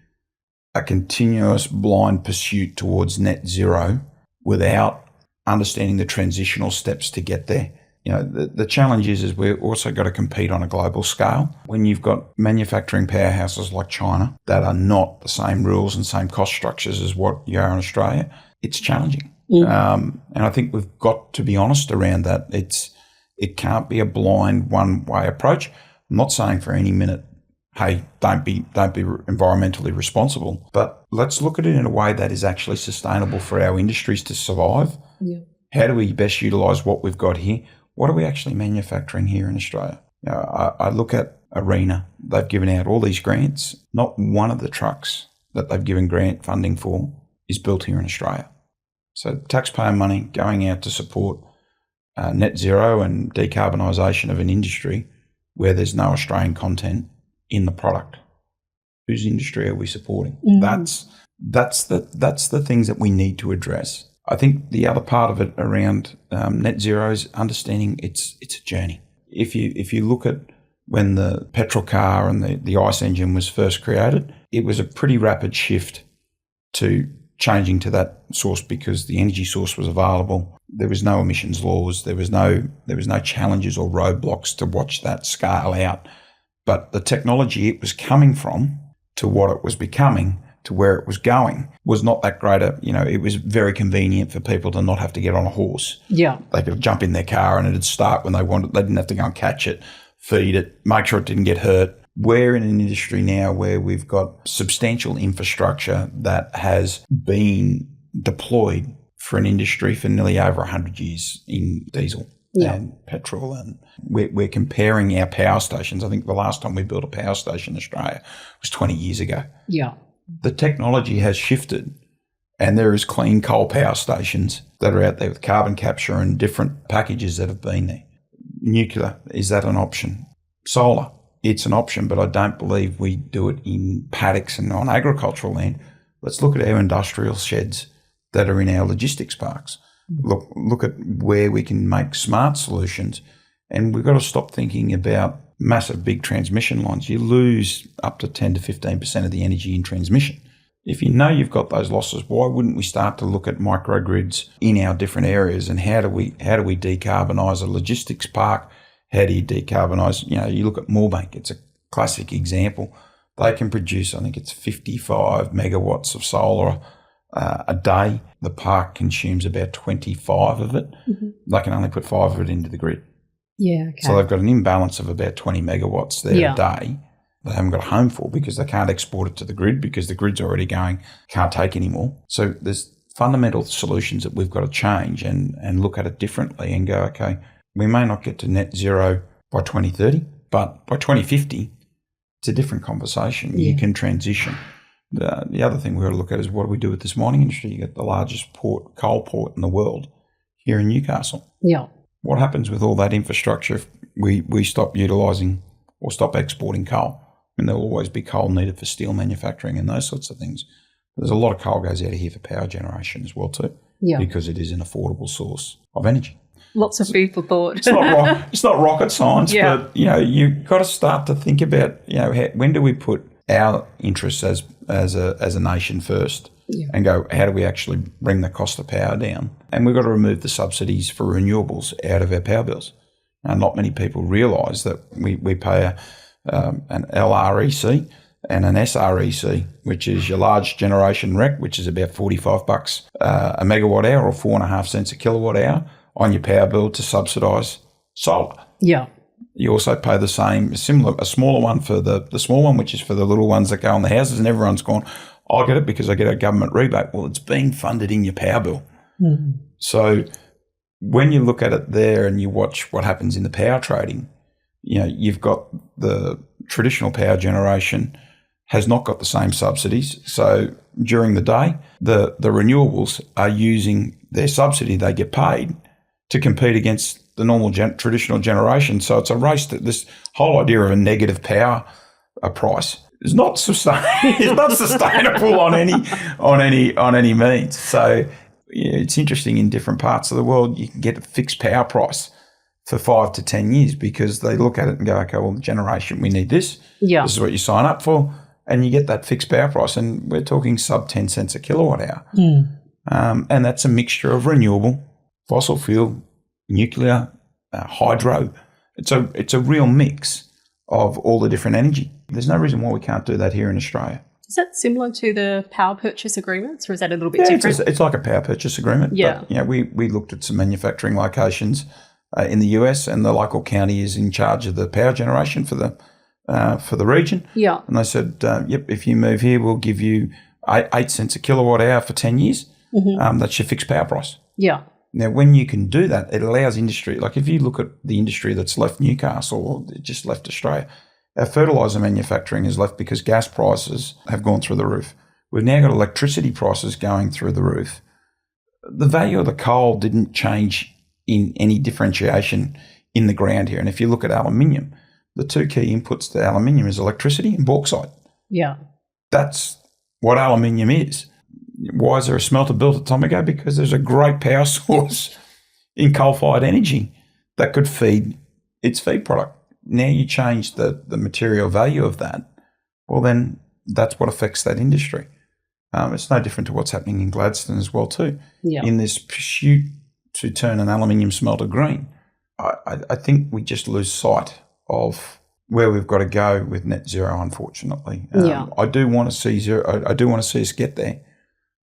Speaker 1: a continuous blind pursuit towards net zero without understanding the transitional steps to get there. The challenge is we've also got to compete on a global scale. When you've got manufacturing powerhouses like China that are not the same rules and same cost structures as what you are in Australia, it's challenging. And I think we've got to be honest around that. It can't be a blind one-way approach. I'm not saying for any minute, hey, don't be environmentally responsible, but let's look at it in a way that is actually sustainable for our industries to survive. Yeah. How do we best utilise what we've got here? What are we actually manufacturing here in Australia? I look at ARENA. They've given out all these grants. Not one of the trucks that they've given grant funding for is built here in Australia. So taxpayer money going out to support net zero and decarbonisation of an industry where there's no Australian content in the product. Whose industry are we supporting? That's the things that we need to address. I think the other part of it around net zero is understanding it's a journey. If you look at when the petrol car and the ICE engine was first created, it was a pretty rapid shift to changing to that source because the energy source was available. There was no emissions laws. There was no challenges or roadblocks to watch that scale out. But the technology it was coming from to what it was becoming to where it was going was not that great. It was very convenient for people to not have to get on a horse. Yeah. They could jump in their car and it'd start when they wanted. They didn't have to go and catch it, feed it, make sure it didn't get hurt. We're in an industry now where we've got substantial infrastructure that has been deployed for an industry for nearly over 100 years in diesel and petrol. And we're comparing our power stations. I think the last time we built a power station in Australia was 20 years ago. Yeah. The technology has shifted and there is clean coal power stations that are out there with carbon capture and different packages that have been there. Nuclear, is that an option? Solar, it's an option, but I don't believe we do it in paddocks and on agricultural land. Let's look at our industrial sheds that are in our logistics parks. Look at where we can make smart solutions, and we've got to stop thinking about massive big transmission lines. You lose up to 10 to 15% of the energy in transmission. If you know you've got those losses, why wouldn't we start to look at microgrids in our different areas and how do we decarbonise a logistics park? How do you decarbonise? You look at Moorebank, it's a classic example. They can produce, I think it's 55 megawatts of solar a day. The park consumes about 25 of it. Mm-hmm. They can only put 5 of it into the grid. Yeah, okay. So they've got an imbalance of about 20 megawatts there a day. They haven't got a home for because they can't export it to the grid because the grid's already going, can't take anymore. So there's fundamental solutions that we've got to change and look at it differently and go, okay, we may not get to net zero by 2030, but by 2050, it's a different conversation. Yeah. You can transition. The other thing we've got to look at is what do we do with this mining industry? You get the largest coal port in the world here in Newcastle. Yeah. What happens with all that infrastructure if we stop utilising or stop exporting coal? I mean, there'll always be coal needed for steel manufacturing and those sorts of things. There's a lot of coal goes out of here for power generation as well too, because it is an affordable source of energy.
Speaker 2: Lots of food for thought.
Speaker 1: It's not rocket science, but you've got to start to think about when do we put our interests as a nation first and go, how do we actually bring the cost of power down? And we've got to remove the subsidies for renewables out of our power bills. Now, not many people realise that we pay an LREC and an SREC, which is your large generation REC, which is about $45 a megawatt hour or 4.5 cents a kilowatt hour on your power bill to subsidise solar. Yeah. You also pay the same, a smaller one for the small one, which is for the little ones that go on the houses, and everyone's gone, I'll get it because I get a government rebate. Well, it's being funded in your power bill. Mm-hmm. So when you look at it there and you watch what happens in the power trading, you've got the traditional power generation has not got the same subsidies. So during the day, the renewables are using their subsidy they get paid to compete against the normal traditional generation. So it's a race that this whole idea of a negative power price is not sustainable on any means. So it's interesting in different parts of the world you can get a fixed power price for 5 to 10 years because they look at it and go, okay, well, the generation, we need this. Yeah. This is what you sign up for. and you get that fixed power price, and we're talking sub 10 cents a kilowatt hour. And that's a mixture of renewable, fossil fuel, nuclear, hydro. It's a real mix of all the different energy. There's no reason why we can't do that here in Australia.
Speaker 2: Is that similar to the power purchase agreements, or is that a little bit different?
Speaker 1: It's like a power purchase agreement.
Speaker 2: Yeah.
Speaker 1: But, we looked at some manufacturing locations in the US, and the local county is in charge of the power generation for the region.
Speaker 2: Yeah.
Speaker 1: And they said, if you move here, we'll give you 8 cents a kilowatt hour for 10 years. That's your fixed power price.
Speaker 2: Yeah.
Speaker 1: Now, when you can do that, it allows industry, like if you look at the industry that's left Newcastle or just left Australia, our fertiliser manufacturing is left because gas prices have gone through the roof. We've now got electricity prices going through the roof. The value of the coal didn't change in any differentiation in the ground here. And if you look at aluminium, the two key inputs to aluminium is electricity and bauxite.
Speaker 2: Yeah.
Speaker 1: That's what aluminium is. Why is there a smelter built at Tomago? Because there's a great power source in coal-fired energy that could feed its feed product. Now you change the material value of that, well, then that's what affects that industry. It's no different to what's happening in Gladstone as well too.
Speaker 2: Yeah.
Speaker 1: In this pursuit to turn an aluminium smelter green, I think we just lose sight of where we've got to go with net zero, unfortunately. I do want to see zero. I do want to see us get there,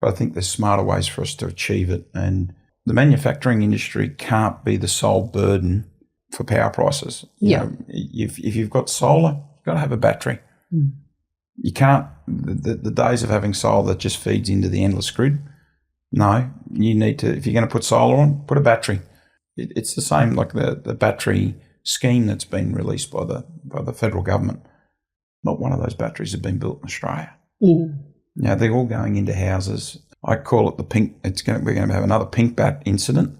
Speaker 1: but I think there's smarter ways for us to achieve it. And the manufacturing industry can't be the sole burden for power prices. You know, if you've got solar, you've got to have a battery. You can't, the days of having solar that just feeds into the endless grid, no, you need to, if you're going to put solar on, put a battery. It's the same like the battery scheme that's been released by the federal government. Not one of those batteries have been built in Australia. Now, they're all going into houses. I call it the pink, we're going to have another pink bat incident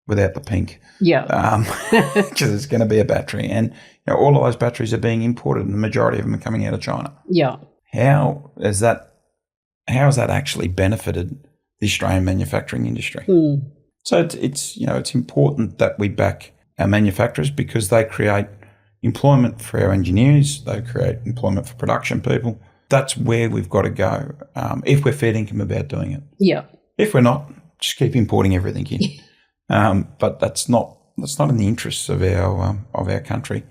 Speaker 1: without the pink.
Speaker 2: Yeah.
Speaker 1: Because it's going to be a battery. And all of those batteries are being imported, and the majority of them are coming out of China.
Speaker 2: Yeah.
Speaker 1: How has that actually benefited the Australian manufacturing industry? So it's important that we back our manufacturers, because they create employment for our engineers, they create employment for production people. That's where we've got to go if we're fair income about doing it.
Speaker 2: Yeah.
Speaker 1: If we're not, just keep importing everything in. But that's not in the interests of our country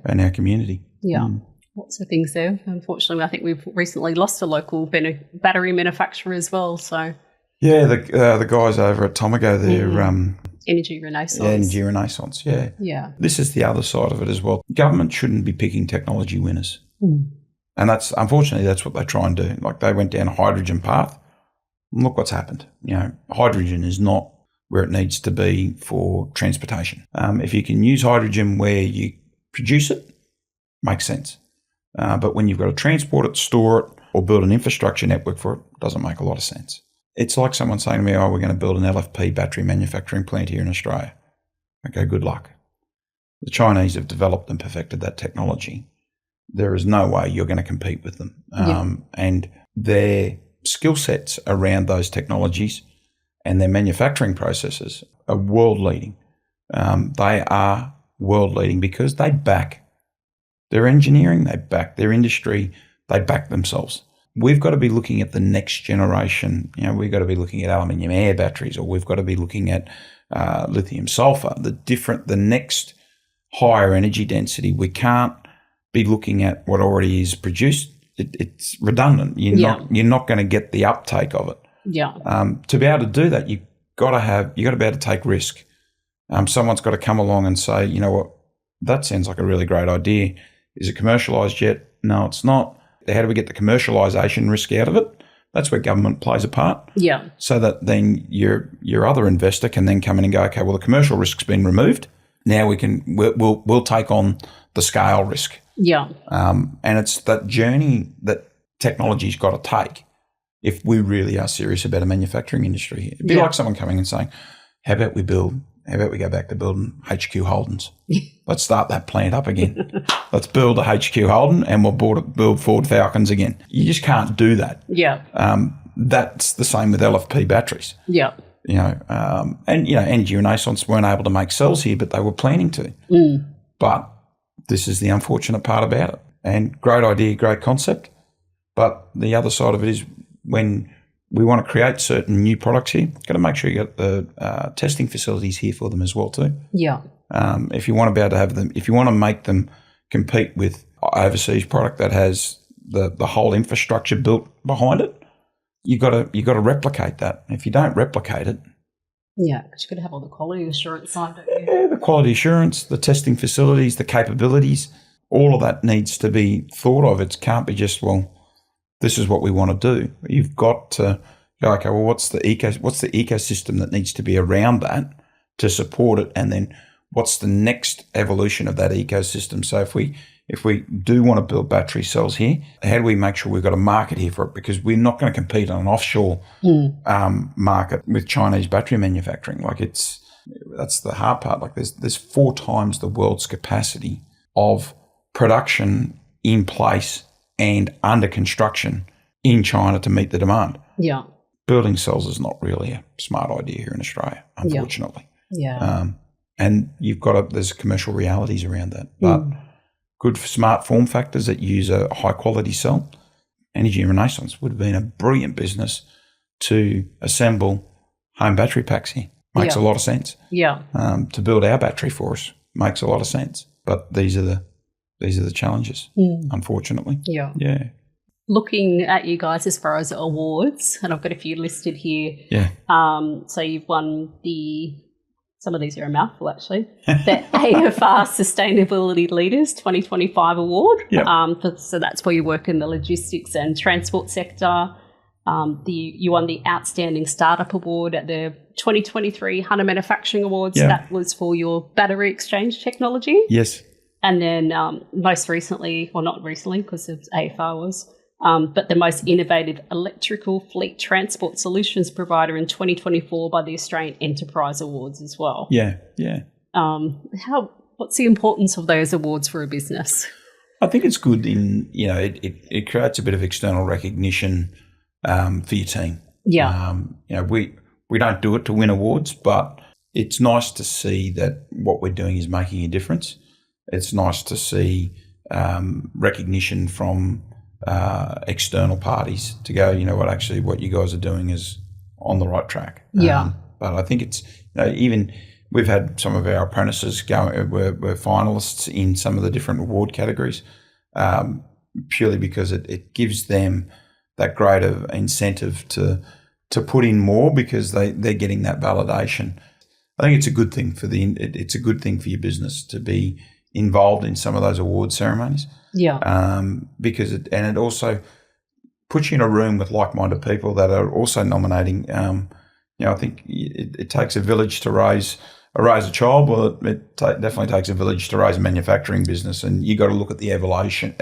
Speaker 1: and our community.
Speaker 2: Yeah. Lots of things there. Unfortunately, I think we've recently lost a local battery manufacturer as well. So
Speaker 1: yeah, the guys over at Tomago, they're
Speaker 2: Energy Renaissance.
Speaker 1: Yeah, Energy Renaissance. Yeah.
Speaker 2: Yeah.
Speaker 1: This is the other side of it as well. Government shouldn't be picking technology winners, and unfortunately that's what they try and do. Like, they went down a hydrogen path, and look what's happened. Hydrogen is not where it needs to be for transportation. If you can use hydrogen where you produce it, makes sense. But when you've got to transport it, store it, or build an infrastructure network for it, doesn't make a lot of sense. It's like someone saying to me, we're going to build an LFP battery manufacturing plant here in Australia. Okay, good luck. The Chinese have developed and perfected that technology. There is no way you're going to compete with them. And their skill sets around those technologies and their manufacturing processes are world leading. They are world leading because they back their engineering, they back their industry, they back themselves. We've got to be looking at the next generation. We've got to be looking at aluminium air batteries, or we've got to be looking at lithium sulfur, the next higher energy density. We can't be looking at what already is produced. It's redundant. You're not going to get the uptake of it.
Speaker 2: Yeah.
Speaker 1: To be able to do that, you've got to be able to take risk. Someone's got to come along and say, you know what, that sounds like a really great idea. Is it commercialised yet? No, it's not. How do we get the commercialisation risk out of it? That's where government plays a part. Yeah. So that then your other investor can then come in and go, okay, well, the commercial risk's been removed. Now we'll take on the scale risk. Yeah. And it's that journey that technology's got to take if we really are serious about a manufacturing industry. It'd be like someone coming and saying, how about we go back to building HQ Holdens? Let's start that plant up again. Let's build a HQ Holden and we'll build Ford Falcons again. You just can't do that. Yeah. That's the same with LFP batteries. Yeah. Energy Renaissance weren't able to make cells here, but they were planning to. But this is the unfortunate part about it. And great idea, great concept, But the other side of it is when we want to create certain new products here, got to make sure you got the testing facilities here for them as well too.
Speaker 2: Yeah.
Speaker 1: If you want to be able to have them, if you want to make them compete with overseas product that has the whole infrastructure built behind it, you got to replicate that. If you don't replicate it,
Speaker 2: yeah, because you've got to have all the quality assurance side, don't you?
Speaker 1: Yeah, the quality assurance, the testing facilities, the capabilities, all of that needs to be thought of. It can't be just, well, this is what we want to do. You've got to go, okay, well, what's the ecosystem that needs to be around that to support it, and then what's the next evolution of that ecosystem? So if we do want to build battery cells here, how do we make sure we've got a market here for it? Because we're not going to compete on an offshore market with Chinese battery manufacturing. Like that's the hard part. Like there's 4 times the world's capacity of production in place and under construction in China to meet the demand.
Speaker 2: Yeah.
Speaker 1: Building cells is not really a smart idea here in Australia, unfortunately.
Speaker 2: Yeah.
Speaker 1: And there's commercial realities around that. But good smart form factors that use a high quality cell. Energy Renaissance would have been a brilliant business to assemble home battery packs here. Makes a lot of sense.
Speaker 2: Yeah.
Speaker 1: To build our battery for us makes a lot of sense. But these are the challenges, unfortunately.
Speaker 2: Yeah.
Speaker 1: Yeah.
Speaker 2: Looking at you guys as far as awards, and I've got a few listed here.
Speaker 1: Yeah.
Speaker 2: So you've won some of these are a mouthful actually, the AFR Sustainability Leaders 2025 Award.
Speaker 1: Yep.
Speaker 2: So that's where you work in the logistics and transport sector. You won the Outstanding Startup Award at the 2023 Hunter Manufacturing Awards.
Speaker 1: Yeah.
Speaker 2: That was for your battery exchange technology.
Speaker 1: Yes.
Speaker 2: And then most recently, well, not recently because AFR was, but the most innovative electrical fleet transport solutions provider in 2024 by the Australian Enterprise Awards as well.
Speaker 1: Yeah, yeah.
Speaker 2: What's the importance of those awards for a business?
Speaker 1: I think it's good it creates a bit of external recognition for your team.
Speaker 2: Yeah.
Speaker 1: We don't do it to win awards, but it's nice to see that what we're doing is making a difference. It's nice to see recognition from external parties to go, you know what, actually what you guys are doing is on the right track.
Speaker 2: Yeah.
Speaker 1: But I think it's, even we've had some of our apprentices we're finalists in some of the different award categories, purely because it gives them that greater incentive to put in more because they're getting that validation. I think it's a good thing it's a good thing for your business to be involved in some of those award ceremonies.
Speaker 2: Yeah.
Speaker 1: Because it also puts you in a room with like-minded people that are also nominating. I think it takes a village to raise a child. Well, it definitely takes a village to raise a manufacturing business, and you got to look at the evolution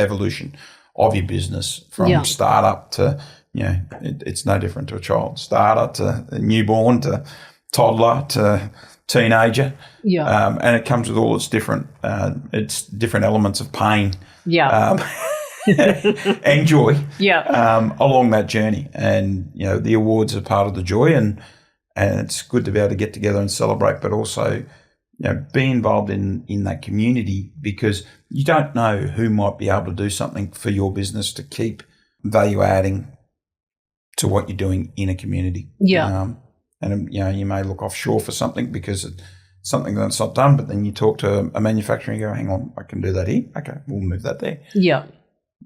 Speaker 1: of your business from startup to, it's no different to a child. Starter to a newborn to toddler to teenager.
Speaker 2: Yeah.
Speaker 1: And it comes with all its different elements of pain.
Speaker 2: Yeah.
Speaker 1: And joy.
Speaker 2: Yeah.
Speaker 1: Along that journey. And, the awards are part of the joy, and it's good to be able to get together and celebrate, but also, be involved in that community, because you don't know who might be able to do something for your business to keep value adding to what you're doing in a community.
Speaker 2: Yeah.
Speaker 1: And, you may look offshore for something because it's something that's not done, but then you talk to a manufacturer and you go, hang on, I can do that here. Okay, we'll move that there.
Speaker 2: Yeah.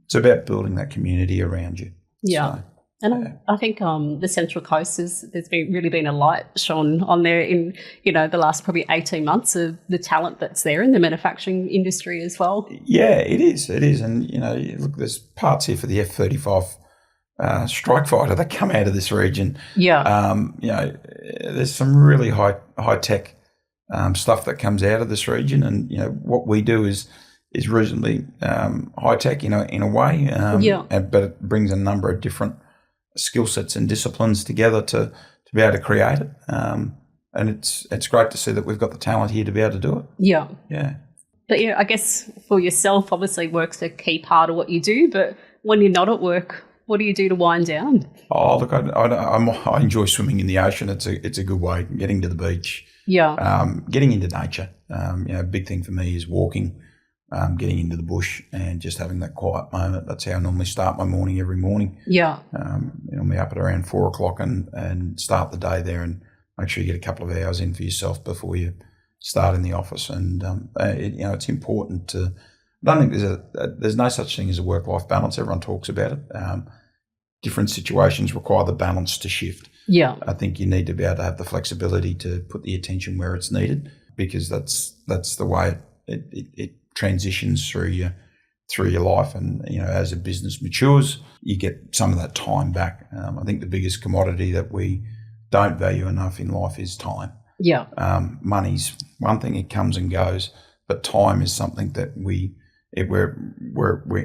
Speaker 1: It's about building that community around you.
Speaker 2: Yeah.
Speaker 1: So,
Speaker 2: and I think the Central Coast there's really been a light shone on there in, the last probably 18 months of the talent that's there in the manufacturing industry as well. Yeah,
Speaker 1: it is. It is. And, look, there's parts here for the F-35 strike fighter that come out of this region.
Speaker 2: Yeah.
Speaker 1: There's some really high tech stuff that comes out of this region, and what we do is reasonably high tech in a way. But it brings a number of different skill sets and disciplines together to be able to create it. And it's great to see that we've got the talent here to be able to do it.
Speaker 2: Yeah.
Speaker 1: Yeah.
Speaker 2: But I guess for yourself, obviously work's a key part of what you do. But when you're not at work, what do you do to wind down?
Speaker 1: Oh, look, I enjoy swimming in the ocean. It's a good way. Getting to the beach.
Speaker 2: Yeah.
Speaker 1: Getting into nature. A big thing for me is walking. getting into the bush and just having that quiet moment. That's how I normally start my morning every morning.
Speaker 2: Yeah.
Speaker 1: Normally up at around 4 o'clock and start the day there and make sure you get a couple of hours in for yourself before you start in the office. And, it's important to, I don't think there's no such thing as a work-life balance. Everyone talks about it. Different situations require the balance to shift.
Speaker 2: Yeah.
Speaker 1: I think you need to be able to have the flexibility to put the attention where it's needed, because that's the way it transitions through your life. And, as a business matures, you get some of that time back. I think the biggest commodity that we don't value enough in life is time.
Speaker 2: Yeah.
Speaker 1: Money's one thing, it comes and goes, but time is something that we're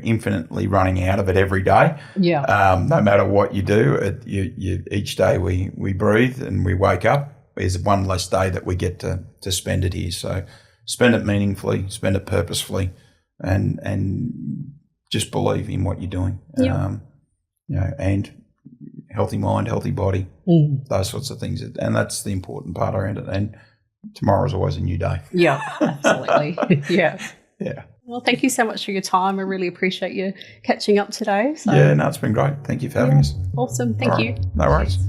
Speaker 1: infinitely running out of it every day.
Speaker 2: Yeah.
Speaker 1: No matter what you do, each day we breathe and we wake up is one less day that we get to spend it here. So spend it meaningfully, spend it purposefully, and just believe in what you're doing.
Speaker 2: Yeah.
Speaker 1: And healthy mind, healthy body, those sorts of things. And that's the important part around it. And tomorrow's always a new day.
Speaker 2: Yeah, absolutely. Yeah.
Speaker 1: Yeah.
Speaker 2: Well, thank you so much for your time. I really appreciate you catching up today. So.
Speaker 1: Yeah, no, it's been great. Thank you for having us.
Speaker 2: Awesome. Thank you.
Speaker 1: No worries.